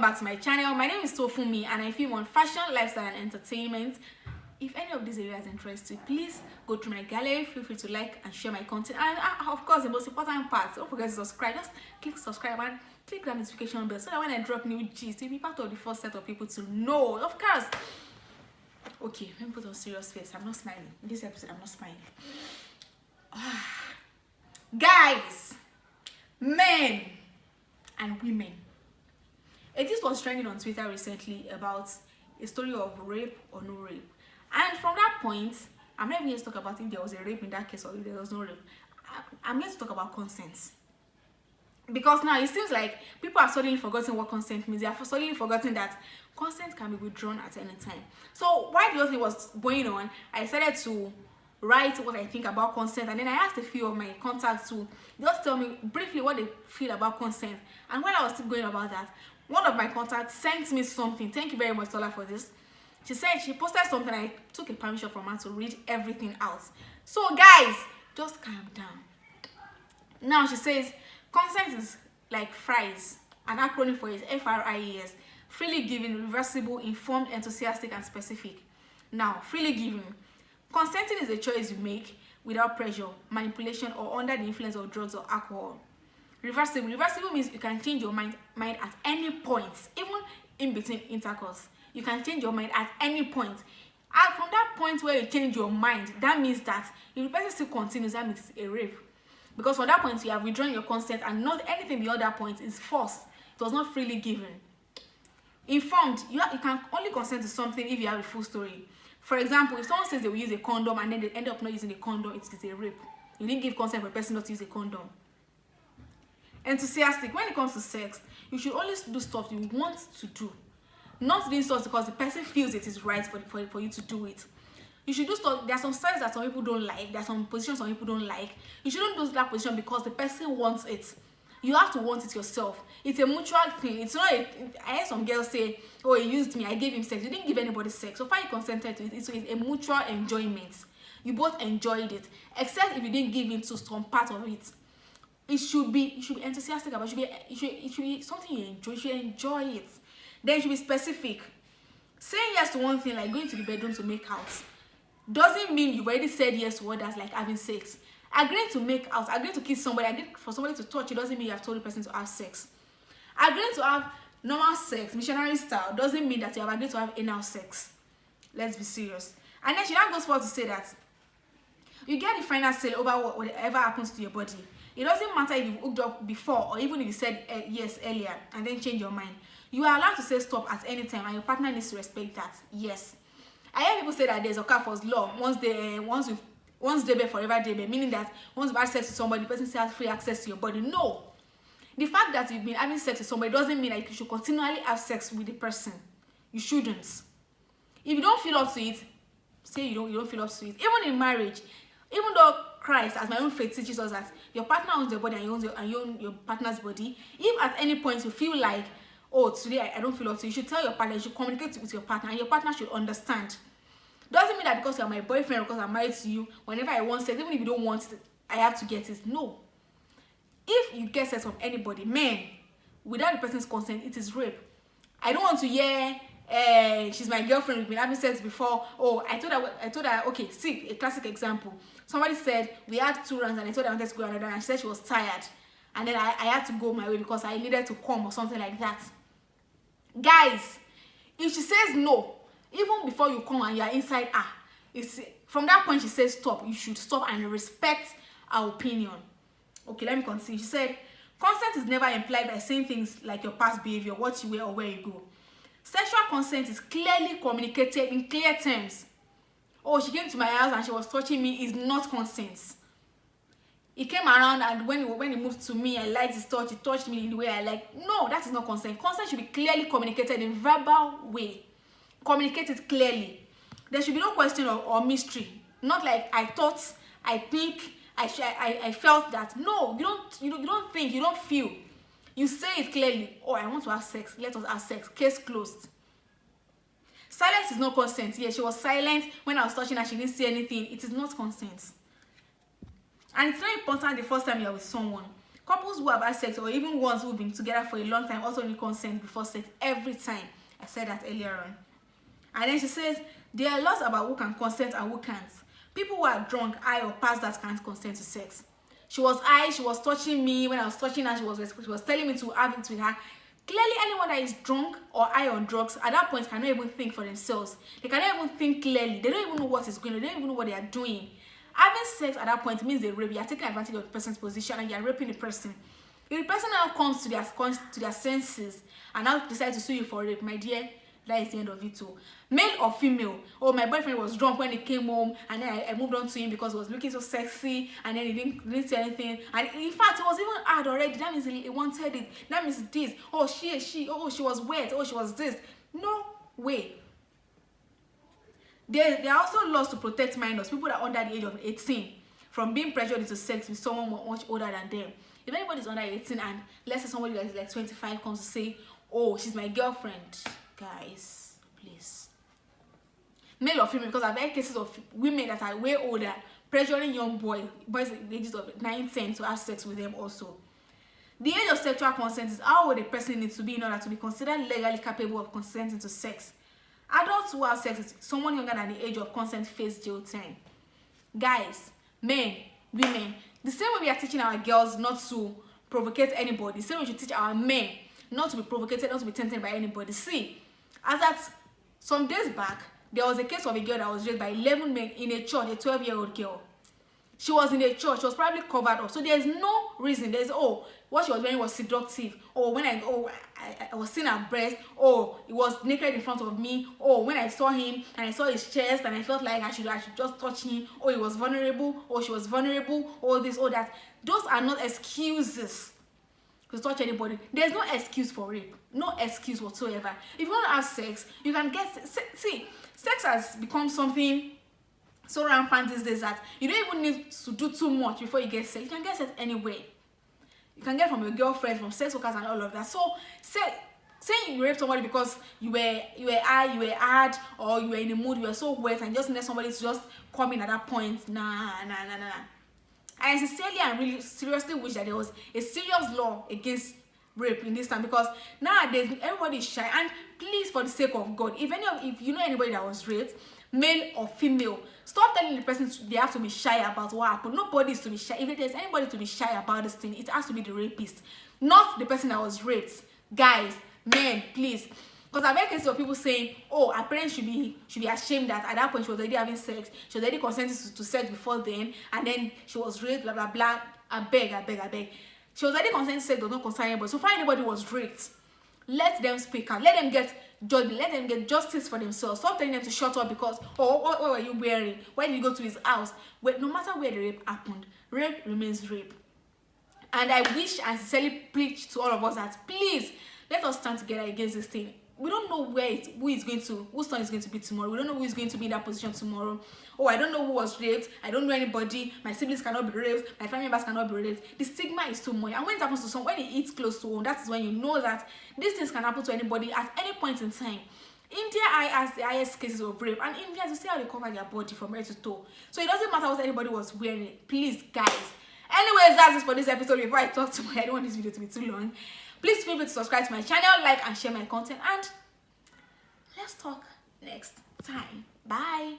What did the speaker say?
back to my channel. My name is Tofumi and I film on fashion, lifestyle and entertainment. If any of these areas interest you, please go to my gallery. Feel free to like and share my content, and of course the most important part, don't forget to subscribe. Just click subscribe and click that notification bell so that when I drop new gist, you'll be part of the first set of people to know. Of course. Okay, let me put on serious face. I'm not smiling. In this episode, I'm not smiling. Guys, men and women. This was trending on Twitter recently about a story of rape or no rape. And from that point, I'm not even here to talk about if there was a rape in that case or if there was no rape. I'm here to talk about consent. Because now it seems like people have suddenly forgotten what consent means. They have suddenly forgotten that consent can be withdrawn at any time. So while the whole thing was going on, I decided to write what I think about consent, and then I asked a few of my contacts to just tell me briefly what they feel about consent. And while I was still going about that, one of my contacts sent me something. Thank you very much, Tola, for this. She said she posted something. I took a permission from her to read everything out. So guys, just calm down. Now she says consent is like FRIES, an acronym for it, FRIES, freely given, reversible, informed, enthusiastic, and specific. Now, freely given. Consenting is a choice you make without pressure, manipulation, or under the influence of drugs or alcohol. Reversible. Reversible means you can change your mind at any point, even in between intercourse. You can change your mind at any point. And from that point where you change your mind, that means that if the person still continues, that means it's a rape. Because from that point, you have withdrawn your consent, and not anything beyond that point is forced. It was not freely given. Informed. You can only consent to something if you have a full story. For example, if someone says they will use a condom and then they end up not using a condom, it is a rape. You didn't give consent for a person not to use a condom. Enthusiastic. When it comes to sex, you should always do stuff you want to do. Not doing stuff because the person feels it is right for you to do it. You should do stuff. There are some styles that some people don't like. There are some positions some people don't like. You shouldn't do that position because the person wants it. You have to want it yourself. It's a mutual thing. It's not I heard some girls say, oh, he used me, I gave him sex. You didn't give anybody sex. So far you consented to it. It's a mutual enjoyment. You both enjoyed it. Except if you didn't give into some part of it. You should be enthusiastic about it. It should be something you enjoy. You should enjoy it. Then you should be specific. Saying yes to one thing, like going to the bedroom to make out, doesn't mean you've already said yes to others, like having sex. Agreeing to make out, agreeing to kiss somebody, agreeing for somebody to touch you doesn't mean you have told the person to have sex. Agreeing to have normal sex, missionary style, doesn't mean that you have agreed to have anal sex. Let's be serious. And then she now goes forward to say that you get the final say over whatever happens to your body. It doesn't matter if you hooked up before or even if you said yes earlier and then change your mind. You are allowed to say stop at any time, and your partner needs to respect that. Yes. I hear people say that there's a Okafor's law. Once debe, forever debe, meaning that once you've had sex with somebody, the person still has free access to your body. No. The fact that you've been having sex with somebody doesn't mean that you should continually have sex with the person. You shouldn't. If you don't feel up to it, say you don't feel up to it. Even in marriage, even though Christ, as my own faith teaches us that your partner owns your body and you own your partner's body, if at any point you feel like, oh, today I don't feel up to it, you should tell your partner, you should communicate with your partner, and your partner should understand. Doesn't mean that because you're my boyfriend or because I'm married to you, whenever I want sex, even if you don't want it, I have to get it. No. If you get sex from anybody, men, without the person's consent, it is rape. I don't want to hear, she's my girlfriend, we've been having sex before. Oh, I told her, okay, see, a classic example. Somebody said, we had 2 rounds and I told her I wanted to go another, and she said she was tired. And then I had to go my way because I needed to come or something like that. Guys, if she says no, even before you come and you are inside her, from that point she says stop, you should stop and respect her opinion. Okay, let me continue. She said, consent is never implied by saying things like your past behavior, what you wear or where you go. Sexual consent is clearly communicated in clear terms. Oh, she came to my house and she was touching me is not consent. He came around and when he moved to me, I liked his touch, he touched me in the way I like. No, that is not consent. Consent should be clearly communicated in verbal way. Communicate it clearly. There should be no question or mystery. Not like I thought, I think, I felt that. No, you don't think, you don't feel. You say it clearly. Oh, I want to have sex. Let us have sex. Case closed. Silence is not consent. Yeah, she was silent when I was touching her. She didn't say anything. It is not consent. And it's very important the first time you are with someone Couples who have had sex, or even ones who've been together for a long time, also need consent before sex every time. I said that earlier on. And then she says there are laws about who can consent and who can't. People who are drunk, high, or past that can't consent to sex. She was high, she was touching me. When I was touching her, she was telling me to have it with her. Clearly, anyone that is drunk or high on drugs at that point cannot even think for themselves. They cannot even think clearly. They don't even know what is going on. They don't even know what they are doing. Having sex at that point means they rape. You are taking advantage of the person's position and you are raping the person. If the person now comes to their senses and now decides to sue you for rape, my dear, that is the end of it too. Male or female. Oh, my boyfriend was drunk when he came home, and then I moved on to him because he was looking so sexy, and then he didn't say anything. And in fact, it was even hard already. That means he wanted it. That means this. Oh, she. Oh, she was wet. Oh, she was this. No way. There are also laws to protect minors, people that are under the age of 18, from being pressured into sex with someone much older than them. If anybody is under 18 and let's say somebody that is like 25 comes to say, oh, she's my girlfriend, guys, please. Male or female, because I've heard cases of women that are way older pressuring young boys at the ages of 9, 10 to have sex with them also. The age of sexual consent is how old a person needs to be in order to be considered legally capable of consenting to sex. Adults who have sex with someone younger than the age of consent face jail time. Guys, men, women, the same way we are teaching our girls not to provocate anybody, the same way we should teach our men not to be provocated, not to be tempted by anybody. See, as at some days back, there was a case of a girl that was raped by 11 men in a church, a 12-year-old girl. She was in a church, she was probably covered up. So there's no reason. There's, oh, what she was wearing was seductive. Oh, when I was seeing her breast. Oh, it was naked in front of me. Oh, when I saw him and I saw his chest and I felt like I should just touch him. Oh, he was vulnerable. Oh, she was vulnerable. Oh, this, oh, that. Those are not excuses to touch anybody. There's no excuse for rape. No excuse whatsoever. If you want to have sex, you can get... See, sex has become something so rampant these days that you don't even need to do too much before you get sex. You can get sex anywhere. You can get from your girlfriend, from sex workers and all of that. So saying you raped somebody because you were high, you were hard, or you were in the mood, you were so wet and just need somebody to just come in at that point. Nah. I sincerely and really seriously wish that there was a serious law against rape in this time, because nowadays everybody is shy. And please, for the sake of God, if you know anybody that was raped, male or female, stop telling the person they have to be shy about what happened. Nobody is to be shy. If there's anybody to be shy about this thing, it has to be the rapist, not the person that was raped. Guys, men, please. Because I've heard cases of people saying, oh, our parents should be ashamed that at that point she was already having sex, she was already consented to sex before then, and then she was raped, blah blah blah. I beg. She was already consented to sex, does not concern anybody. So far anybody was raped, let them speak out, let them get judgment, let them get justice for themselves. Stop telling them to shut up because, oh, what were you wearing? Why did you go to his house? Well, no matter where the rape happened, rape remains rape. And I wish and sincerely preach to all of us that please let us stand together against this thing. We don't know whose turn is going to be tomorrow. We don't know who is going to be in that position tomorrow. Oh, I don't know who was raped. I don't know anybody. My siblings cannot be raped. My family members cannot be raped. The stigma is too much. And when it happens to someone, when it eats close to home, that is when you know that these things can happen to anybody at any point in time. India has the highest cases of rape, and Indians, you see how they cover their body from head to toe. So it doesn't matter what anybody was wearing. Please, guys. Anyways, that's it for this episode. Before I talk to I don't want this video to be too long. Please feel free to subscribe to my channel, like and share my content, and let's talk next time. Bye.